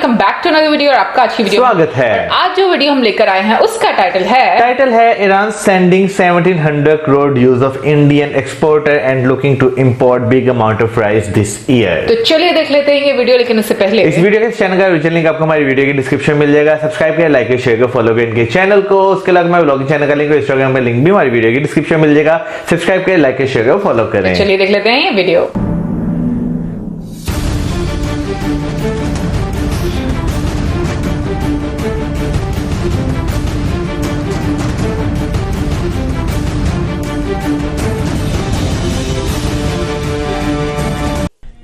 Welcome back to another video. और आपका आज की वीडियो स्वागत है। आज जो वीडियो हम लेकर आए हैं उसका टाइटल है Iran sending 1700 crore use of Indian exporter and looking to import big amount of rice this year. तो चलिए देख लेते हैं ये वीडियो, लेकिन उससे पहले इस वीडियो के चैनल का ओरिजिनल लिंक आपको हमारी वीडियो की डिस्क्रिप्शन में मिल जाएगा। सब्सक्राइब करें, लाइक करें, शेयर करें, फॉलो करें इनके चैनल को। उसके अलावा हमारे ब्लॉगिंग चैनल का लिंक और इंस्टाग्राम का लिंक भी हमारी वीडियो की डिस्क्रिप्शन में मिल जाएगा। सब्सक्राइब करें, लाइक करें, शेयर करें, फॉलो करें। चलिए देख लेते हैं ये वीडियो।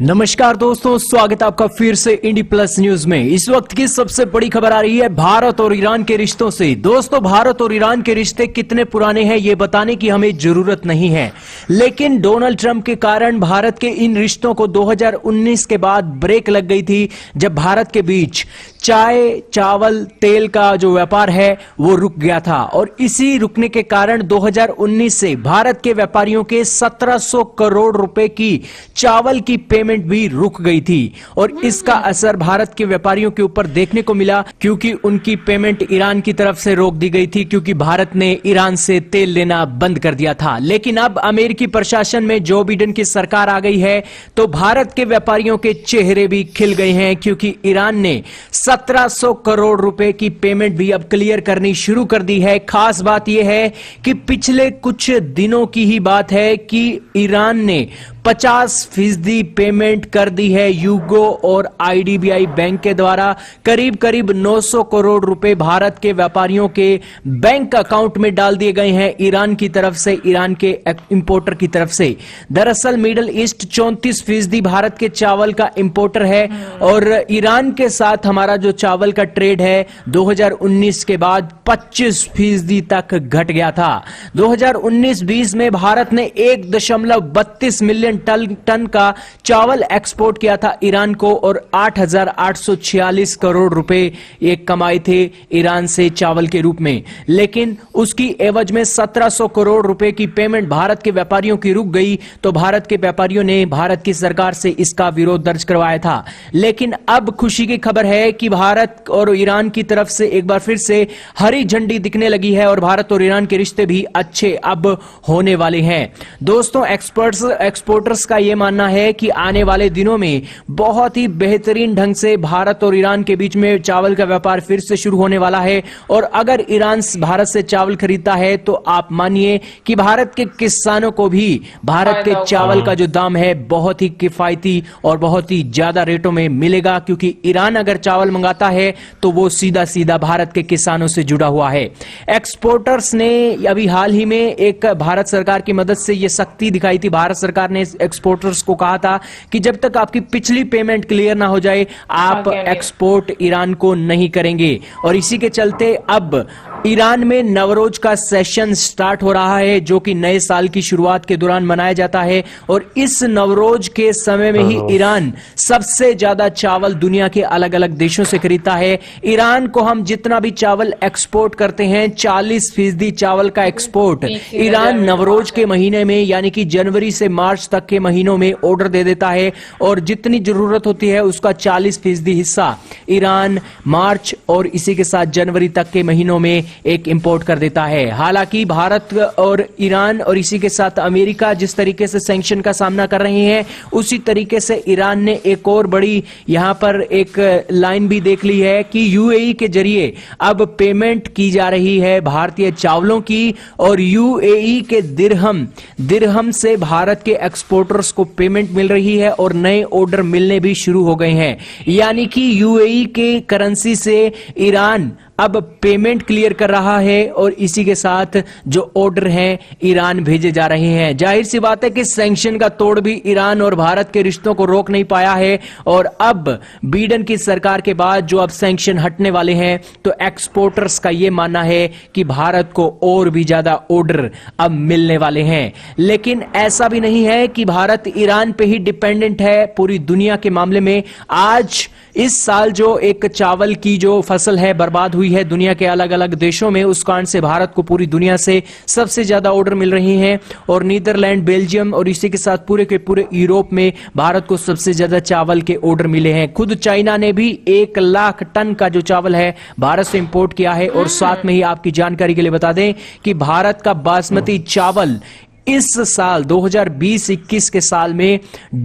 नमस्कार दोस्तों, स्वागत है आपका फिर से इंडी प्लस न्यूज में। इस वक्त की सबसे बड़ी खबर आ रही है भारत और ईरान के रिश्तों से। दोस्तों, भारत और ईरान के रिश्ते कितने पुराने हैं ये बताने की हमें जरूरत नहीं है, लेकिन डोनाल्ड ट्रंप के कारण भारत के इन रिश्तों को 2019 के बाद ब्रेक लग गई थी, जब भारत के बीच चाय, चावल, तेल का जो व्यापार है वो रुक गया था। और इसी रुकने के कारण 2019 से भारत के व्यापारियों के 1700 करोड़ रुपए की चावल की पेमेंट भी रुक गई थी। और इसका असर भारत के व्यापारियों के ऊपर देखने को मिला, क्योंकि उनकी पेमेंट ईरान की तरफ से रोक दी गई थी, क्योंकि भारत ने ईरान से तेल लेना बंद कर दिया था। लेकिन अब अमेरिकी प्रशासन में जो बिडेन की सरकार आ गई है, तो भारत के व्यापारियों के चेहरे भी खिल गए हैं, क्योंकि ईरान ने 1700 करोड़ रुपए की पेमेंट भी अब क्लियर करनी शुरू कर दी है। खास बात यह है कि पिछले कुछ दिनों की ही बात है कि ईरान ने 50% पेमेंट कर दी है यूगो और आईडीबीआई बैंक के द्वारा। करीब करीब 900 करोड़ रुपए भारत के व्यापारियों के बैंक अकाउंट में डाल दिए गए हैं ईरान की तरफ से, ईरान के इंपोर्टर की तरफ से। दरअसल मिडल ईस्ट 34% भारत के चावल का इंपोर्टर है, और ईरान के साथ हमारा जो चावल का ट्रेड है 2019 के बाद 25% तक घट गया था। 2019-20 में भारत ने 1.32 मिलियन टन का चावल एक्सपोर्ट किया था ईरान को, और 8,846 करोड़ रुपए एक कमाए थे ईरान से चावल के रूप में। लेकिन उसकी एवज में 1700 करोड़ रुपए की पेमेंट भारत के व्यापारियों की रुक गई, तो भारत के व्यापारियों ने भारत की सरकार से इसका विरोध दर्ज करवाया था। लेकिन अब खुशी की खबर है कि भारत और ईरान की तरफ से एक बार फिर से हरी झंडी दिखने लगी है, और भारत और ईरान के रिश्ते भी अच्छे अब होने वाले हैं। दोस्तों, एक्सपोर्टर्स का यह मानना है कि आने वाले दिनों में बहुत ही बेहतरीन ढंग से भारत और ईरान के बीच में चावल का व्यापार फिर से शुरू होने वाला है। और अगर ईरान भारत से चावल खरीदता है, तो आप मानिए कि भारत के किसानों को भी भारत के चावल का जो दाम है बहुत ही किफायती और बहुत ही ज्यादा रेटों में मिलेगा, क्योंकि ईरान अगर चावल मंगाता है तो वो सीधा सीधा भारत के किसानों से जुड़ा हुआ है। एक्सपोर्टर्स ने अभी हाल ही में एक भारत सरकार की मदद से यह सख्ती दिखाई थी। भारत सरकार ने एक्सपोर्टर्स को कहा था कि जब तक आपकी पिछली पेमेंट क्लियर ना हो जाए, आप एक्सपोर्ट ईरान को नहीं करेंगे। और इसी के चलते अब ईरान में नवरोज का सेशन स्टार्ट हो रहा है, जो कि नए साल की शुरुआत के दौरान मनाया जाता है। और इस नवरोज के समय में ही ईरान सबसे ज्यादा चावल दुनिया के अलग अलग देशों से खरीदता है। ईरान को हम जितना भी चावल एक्सपोर्ट करते हैं, 40% चावल का एक्सपोर्ट ईरान नवरोज के महीने में, यानी कि जनवरी से मार्च तक के महीनों में ऑर्डर दे देता है। और जितनी जरूरत होती है उसका 40% हिस्सा ईरान मार्च और इसी के साथ जनवरी तक के महीनों में एक इंपोर्ट कर देता है। हालांकि भारत और ईरान और इसी के साथ अमेरिका जिस तरीके से सैंक्शन का सामना कर रहे हैं, उसी तरीके से ईरान ने एक और बड़ी यहां पर एक लाइन भी देख ली है कि यूएई के जरिए अब पेमेंट की जा रही है भारतीय चावलों की, और यूएई के दिरहम से भारत के एक्सपोर्टर्स को पेमेंट मिल रही है, और नए ऑर्डर मिलने भी शुरू हो गए हैं। यानी कि यूएई के करेंसी से ईरान अब पेमेंट क्लियर कर रहा है, और इसी के साथ जो ऑर्डर हैं ईरान भेजे जा रहे हैं। जाहिर सी बात है कि सैंक्शन का तोड़ भी ईरान और भारत के रिश्तों को रोक नहीं पाया है, और अब बिडेन की सरकार के बाद जो अब सैंक्शन हटने वाले हैं, तो एक्सपोर्टर्स का यह मानना है कि भारत को और भी ज्यादा ऑर्डर अब मिलने वाले हैं। लेकिन ऐसा भी नहीं है कि भारत ईरान पे ही डिपेंडेंट है पूरी दुनिया के मामले में। आज इस साल जो एक चावल की जो फसल है बर्बाद हुई हुई है दुनिया के अलग अलग देशों में, उस कारण से भारत को पूरी दुनिया से सबसे ज्यादा ऑर्डर मिल रही हैं और नीदरलैंड, बेल्जियम और इसी के साथ पूरे के पूरे यूरोप में भारत को सबसे ज्यादा चावल के ऑर्डर मिले हैं। खुद चाइना ने भी 1 लाख टन का जो चावल है भारत से इंपोर्ट किया है। और साथ में ही आपकी जानकारी के लिए बता दें कि भारत का बासमती चावल इस साल 2020-21 के साल में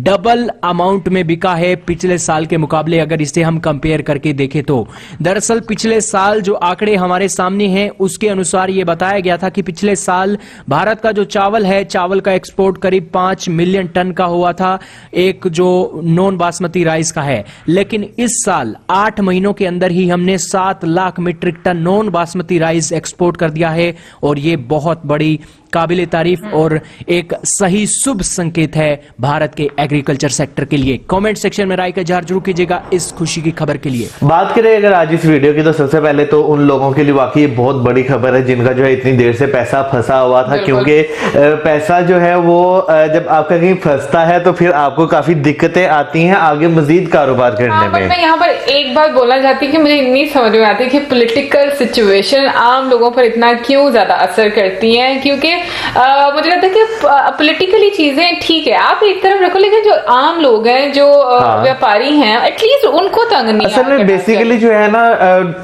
डबल अमाउंट में बिका है पिछले साल के मुकाबले, अगर इसे हम कंपेयर करके देखें तो। दरअसल पिछले साल जो आंकड़े हमारे सामने हैं उसके अनुसार यह बताया गया था कि पिछले साल भारत का जो चावल है, चावल का एक्सपोर्ट करीब 5 मिलियन टन का हुआ था, एक जो नॉन बासमती राइस का है। लेकिन इस साल 8 महीनों के अंदर ही हमने 7 lakh metric ton non basmati rice export कर दिया है और ये बहुत बड़ी काबिले तारीफ और एक सही शुभ संकेत है भारत के एग्रीकल्चर सेक्टर के लिए। कमेंट सेक्शन में राय का इजहार जरूर कीजिएगा इस खुशी की खबर के लिए। बात करें अगर आज इस वीडियो की, तो सबसे पहले तो उन लोगों के लिए वाकई बहुत बड़ी खबर है जिनका जो है इतनी देर से पैसा फंसा हुआ था, क्योंकि पैसा जो है वो जब आपका कहीं फंसता है तो फिर आपको काफी दिक्कतें आती हैं आगे मजीद कारोबार करने में। मैं यहाँ पर एक बात बोलना चाहती हूँ कि मुझे नहीं समझ में आती कि पॉलिटिकल सिचुएशन आम लोगों पर इतना क्यों ज्यादा असर करती है, क्योंकि मुझे लगता है कि पॉलिटिकली चीजें ठीक है आप एक तरफ रखो, लेकिन जो आम लोग हैं, जो व्यापारी हैं, एटलीस्ट उनको तंग नहीं। असल में बेसिकली जो है ना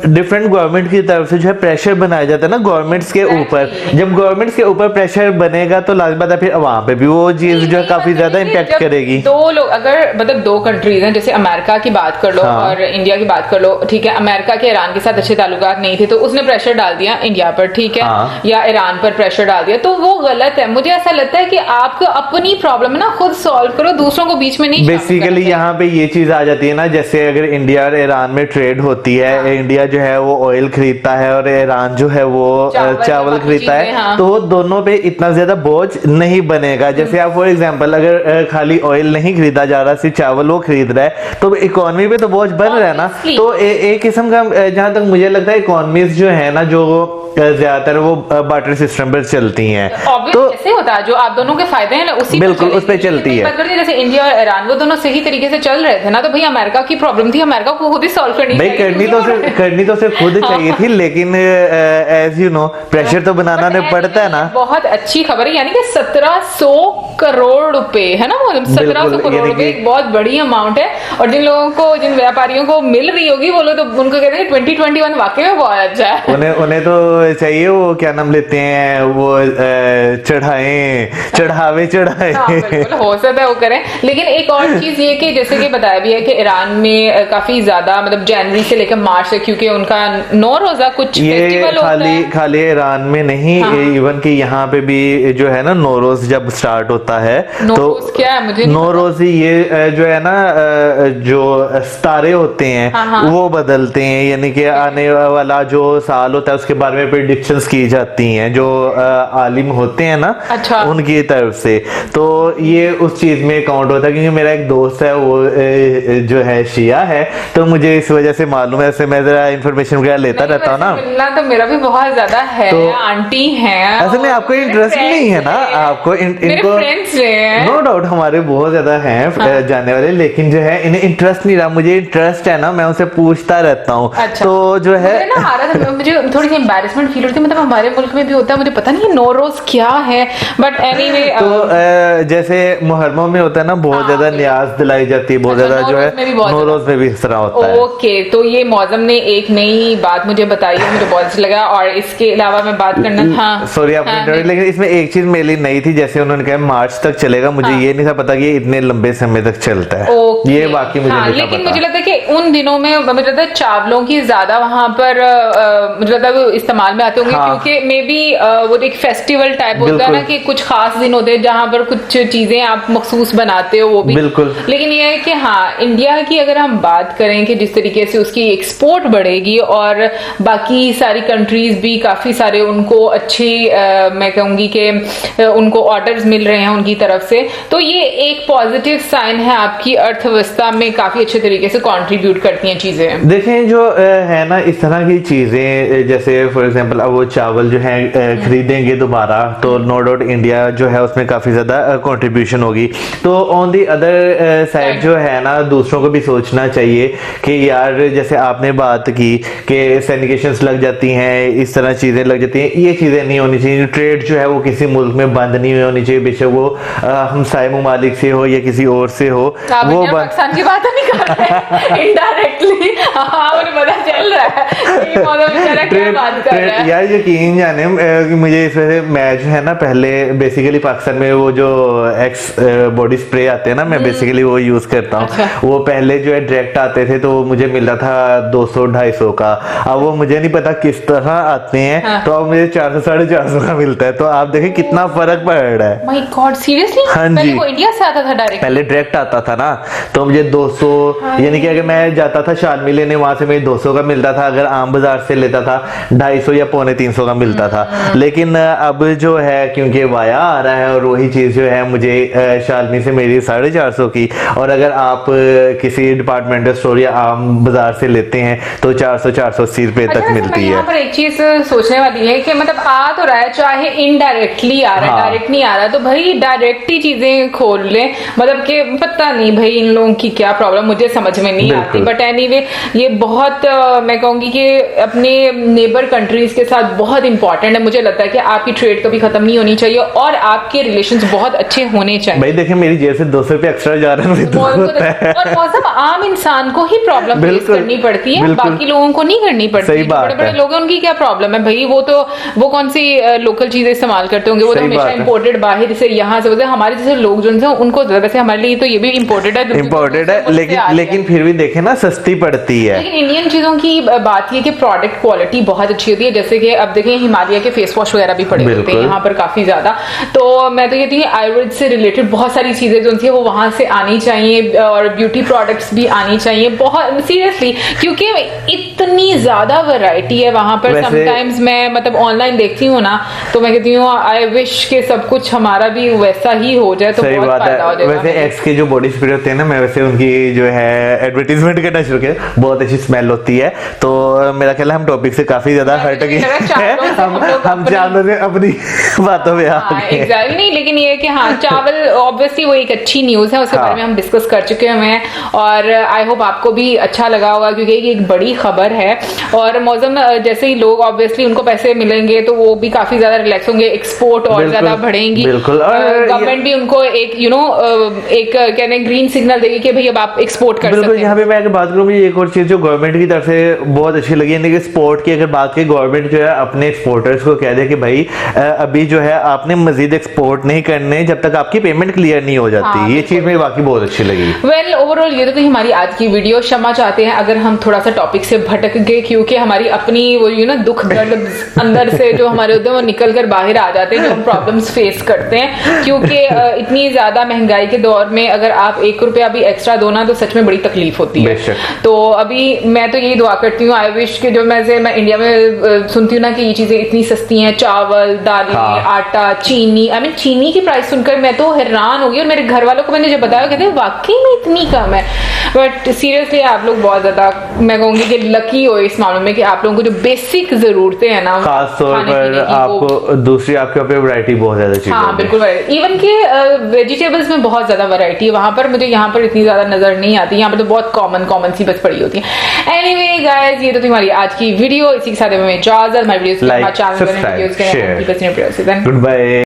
डिफरेंट गवर्नमेंट की तरफ से जो है प्रेशर बनाया जाता है ना गवर्नमेंट्स के ऊपर। जब गवर्नमेंट्स के ऊपर प्रेशर बनेगा तो लाजमी बात है फिर वहां पे भी वो चीज जो है काफी ज्यादा इम्पैक्ट करेगी। दो लोग अगर मतलब 2 कंट्रीज हैं, जैसे अमेरिका की बात कर लो और इंडिया की बात कर लो, ठीक है, अमेरिका के ईरान के साथ अच्छे ताल्लुकात नहीं थे तो उसने प्रेशर डाल दिया इंडिया पर, ठीक है, या ईरान पर प्रेशर डाल दिया, तो वो गलत है। मुझे ऐसा लगता है कि आपको अपनी प्रॉब्लम है ना खुद सॉल्व करो, दूसरों को बीच में नहीं। बेसिकली यहाँ पे ये चीज आ जाती है ना, जैसे अगर इंडिया और ईरान में ट्रेड होती है, इंडिया जो है वो ऑयल खरीदता है और ईरान जो है वो चावल खरीदता है, तो दोनों पे इतना ज्यादा बोझ नहीं बनेगा। जैसे आप फॉर एग्जांपल अगर खाली ऑयल नहीं खरीदा जा रहा, सिर्फ चावल वो खरीद रहा है, तो इकोनॉमी पे तो बोझ बन रहा है ना। तो एक किस्म का जहां तक मुझे लगता है इकोनॉमीज जो है ना जो ज्यादातर वो बार्टर सिस्टम पर चलती हैं, तो ऐसे होता है जो आप दोनों के फायदे हैं ना उसी बिल्कुल उस पे चलती है। जैसे इंडिया और ईरान वो दोनों सही तरीके से चल रहे थे ना, तो भाई अमेरिका की प्रॉब्लम थी, अमेरिका को खुद ही सॉल्व करनी भाई करनी तो सिर्फ खुद चाहिए थी, लेकिन एज यू नो प्रेशर तो बनाना ने पड़ता है ना। बहुत अच्छी खबर है, यानी कि 1700 करोड़ रुपए है ना, 1700 करोड़ रुपए एक बहुत बड़ी अमाउंट है। और जिन लोगों को, जिन व्यापारियों को मिल रही होगी वो लोग तो उनको कहते हैं 2021 वाकई में बहुत अच्छा है। उन्हें तो चाहिए वो क्या नाम लेते हैं वो चढ़ावे हो सकता है वो करें। लेकिन एक और चीज ये कि जैसे कि बताया भी है कि ईरान में काफी ज्यादा मतलब जनवरी से लेकर मार्च से, क्योंकि उनका 9 रोजा कुछ फेस्टिवल होता है। खाली ईरान में नहीं, इवन कि यहाँ पे भी जो है ना नौरोज जब स्टार्ट होता है तो क्या है मुझे नौरोज ये जो है ना जो सितारे होते हैं वो बदलते हैं, यानी कि आने वाला जो साल होता है उसके बारे में प्रेडिक्शंस की जाती हैं जो आलिम होते हैं ना, अच्छा। उनकी तरफ से। तो ये उस चीज में काउंट होता है, क्योंकि मेरा एक दोस्त है वो जो है शिया है, तो मुझे इस वजह से मालूम है, ऐसे मैं जरा इन्फॉर्मेशन वगैरह लेता रहता हूँ ना। मिलना तो मेरा भी बहुत ज्यादा है, तो आंटी है ऐसे में आपको इंटरेस्ट नहीं है ना, आपको इनको नो डाउट हमारे बहुत ज्यादा हैं जानने वाले, लेकिन जो है इन्हें इंटरेस्ट नहीं रहा। मुझे इंटरेस्ट है ना, मैं उनसे पूछता रहता हूँ। अच्छा। तो जो है मुझे थोड़ी सी एम्बैरेसमेंट फील होती है, मतलब हमारे मुल्क में भी होता है, मुझे पता नहीं नौरोज क्या है, बट एनीवे तो जैसे मुहर्रम में होता है ना बहुत ज्यादा न्याज दिलाई जाती है, बहुत ज्यादा जो है नौरोज में भी इस तरह होता है। ओके, तो ये मौसम ने एक नई बात मुझे बताई है, मुझे बहुत अच्छा लगा। और इसके अलावा मैं बात करना सॉरी आपने, लेकिन इसमें एक चीज मेरे लिए नई थी, जैसे उन्होंने कहा मार्च तक चलेगा, मुझे ये नहीं था पता कि इतने लंबे समय तक चलता है। ये बाकी मुझे नहीं था लेकिन मुझे लगता है कि उन दिनों में मुझे लगता है चावलों की ज्यादा वहां पर मुझे लगता है इस्तेमाल में आते होंगे, क्योंकि मे बी वो एक फेस्टिवल टाइप होता है ना कि कुछ खास दिन होते हैं जहां पर कुछ चीजें आप मखसूस बनाते हो, वो भी बिल्कुल। लेकिन ये है कि इंडिया की अगर हम बात करें कि जिस तरीके से उसकी एक्सपोर्ट बढ़ेगी और बाकी सारी कंट्रीज भी काफी सारे उनको अच्छे मैं कहूंगी कि उनको ऑर्डर्स मिल रहे हैं उनकी तरफ से, तो ये एक पॉजिटिव साइन है, आपकी अर्थव्यवस्था में काफी अच्छे तरीके से कंट्रीब्यूट करती हैं चीजें। देखें जो है ना इस तरह की चीजें, जैसे फॉर एग्जांपल अब वो चावल जो है खरीदेंगे दोबारा, तो नो डाउट विदाउट इंडिया जो है उसमें काफी ज्यादा कंट्रीब्यूशन होगी। तो ऑन दी अदर साइड जो है ना, दूसरों को भी सोचना चाहिए कि यार जैसे आपने बात की कि सैनिकेशंस लग जाती हैं, इस तरह चीजें लग जाती हैं, ये चीजें नहीं होनी चाहिए। ट्रेड जो है वो किसी मुल्क में बंद नहीं होनी चाहिए, बेशक वो हमसाये ममालिक से हो या किसी और से हो। वो पाकिस्तान की बात नहीं कर रहे इनडायरेक्टली, मुझे पता चल रहा है कि मौसम बेचारा क्या बात कर रहा है। यार यकीन जाने मुझे इस वजह से मैं जो है ना, पहले बेसिकली पाकिस्तान में वो जो एक्स बॉडी स्प्रे आते हैं ना, मैं बेसिकली वो यूज करता हूँ। अच्छा। वो पहले जो है डायरेक्ट आते थे तो मुझे मिल रहा था 200-250 का, अब वो मुझे नहीं पता किस तरह आते हैं। हाँ। तो अब मुझे 400-450 का मिलता है। तो आप देखें कितना फर्क पड़ रहा है। My God seriously? हाँ जी, वो इंडिया से आता था डायरेक्ट? पहले डायरेक्ट आता था ना, तो मुझे 200, यानी कि अगर मैं जाता था शालमी लेने, वहां से मुझे 200 का मिलता था। अगर आम बाजार से लेता था 250 या 250 का मिलता था। लेकिन अब जो है क्योंकि वाया आ रहा है और वही चीज जो है मुझे शालमी से मेरी 450 की, और अगर आप किसी डिपार्टमेंटल स्टोर या आम बाजार से लेते हैं तो 400-480 रुपए तक मिलती है। यहाँ पर एक चीज सोचने वाली है कि मतलब आ तो रहा है, चाहे इनडायरेक्टली आ रहा है, डायरेक्ट नहीं आ रहा, तो भाई डायरेक्ट ही चीजें खोल लें। मतलब कि पता नहीं भाई इन लोगों की क्या प्रॉब्लम, मुझे समझ में नहीं आती। बट एनीवे ये बहुत मैं कहूंगी कि अपने नेबर कंट्रीज के साथ बहुत इंपॉर्टेंट है। मुझे लगता है कि आपकी ट्रेड कभी खत्म नहीं होनी चाहिए और आपके रिलेशंस बहुत अच्छे होने चाहिए। भाई देखिए मेरी जेब से 200 रुपए एक्स्ट्रा जा रहा है, और मौसम आम इंसान को ही प्रॉब्लम फेस करनी पड़ती है, बाकी लोगों को नहीं करनी पड़ती। सही बात बड़े बड़े लोग हैं उनकी क्या प्रॉब्लम है भाई, वो कौन सी लोकल चीजें इस्तेमाल करते होंगे, वो तो हमेशा इम्पोर्टेड बाहर से यहाँ से। हमारे जैसे लोग जो हैं उनको वैसे हमारे लिए तो ये भी इम्पोर्टेड है, लेकिन फिर भी देखे ना सस्ती पड़ती है। लेकिन इंडियन चीजों की बात ये कि प्रोडक्ट क्वालिटी बहुत अच्छी होती है। जैसे कि अब देखें हिमालय के फेस वॉश वगैरह भी पड़े होते हैं यहाँ पर काफी ज्यादा। तो मैं तो कहती हूँ आयुर्वेद से रिलेटेड बहुत सारी चीजें जो है वो वहां से आनी चाहिए, और ब्यूटी प्रोडक्ट्स भी आनी चाहिए बहुत सीरियसली, क्योंकि इतनी ज्यादा वैरायटी है वहां पर। समटाइम्स मैं मतलब ऑनलाइन देखती हूँ ना, तो मैं कहती हूँ आई विश के सब कुछ हमारा भी वैसा ही हो जाए तो सही बहुत बात फायदा हो है। जाएगा। वैसे एक्स के जो बॉडी स्प्रे होते हैं ना, मैं वैसे उनकी जो है एडवर्टीजमेंट करना शुरू किया, बहुत अच्छी स्मेल होती है। तो मेरा ख्याल है हम टॉपिक से काफी ज्यादा हट गए, हम जानवर से अपनी बातों में आ गए। एग्जैक्टली नहीं, लेकिन ये है कि हाँ चावल ऑब्वियसली वो एक अच्छी न्यूज है, उसके बारे में हम डिस्कस कर चुके हैं और आई होप आपको भी अच्छा लगा होगा, क्योंकि एक बड़ी खबर है। और मौसम जैसे ही लोग ऑब्वियसली उनको पैसे मिलेंगे तो वो भी काफी ज्यादा रिलैक्स होंगे, एक्सपोर्ट और ज्यादा बढ़ेंगी। गवर्नमेंट भी उनको एक एक कहने ग्रीन सिग्नल देगी कि भाई अब आप एक्सपोर्ट कर सकते हैं। यहाँ पे मैं अगर बात करूँ, मुझे एक और चीज जो गवर्नमेंट की तरफ से बहुत अच्छी लगी, यानी कि स्पोर्ट की अगर बात की, गवर्नमेंट जो है अपने एक्सपोर्टर्स को कह दे कि भाई अभी जो है आपने मजीद एक्सपोर्ट नहीं करने जब तक आपकी पेमेंट क्लियर नहीं हो जाती। ये चीज मुझे वाकई बहुत अच्छी लगी। वेल ओवरऑल ये तो थी हमारी आज की वीडियो। क्षमा चाहते हैं अगर हम थोड़ा सा टॉपिक से भटक गए, क्योंकि हमारी अपनी वो दुख दर्द अंदर से जो हमारे होते हैं वो निकल कर बाहर आ जाते हैं, जो हम प्रॉब्लम्स फेस करते हैं। क्योंकि इतनी ज्यादा महंगाई के दौर में अगर आप 1 रुपया भी एक्स्ट्रा दो ना तो सच में बड़ी तकलीफ होती है। तो अभी मैं तो यही दुआ करती हूँ, आई विश कि जो मैं इंडिया में सुनती हूँ ना कि ये चीजें इतनी सस्ती हैं, चावल दालें आटा चीनी, आई मीन चीनी की प्राइस सुनकर मैं तो हैरान हो गई, और मेरे घर वालों को मैंने जब बताया कहते हैं वाकई में इतनी कम है। बट सीरियसली आप लोग बहुत ज्यादा मैं कहूंगी कि लकी हो इस मामले में कि आप लोगों को जो बेसिक जरूरतें हैं ना, खास तौर पर आपको दूसरी आपके पे वैरायटी बहुत ज्यादा चाहिए। हाँ बिल्कुल, इवन के वेजिटेबल्स में बहुत ज्यादा वैरायटी है वहां पर, मुझे यहाँ पर इतनी ज्यादा नजर नहीं आती। यहाँ पर तो बहुत कॉमन सी बस पड़ी होती है। एनीवे गाइस, ये तो तुम्हारी आज की वीडियो, इसी के साथ में इजाजत। My videos like subscribe share, good bye.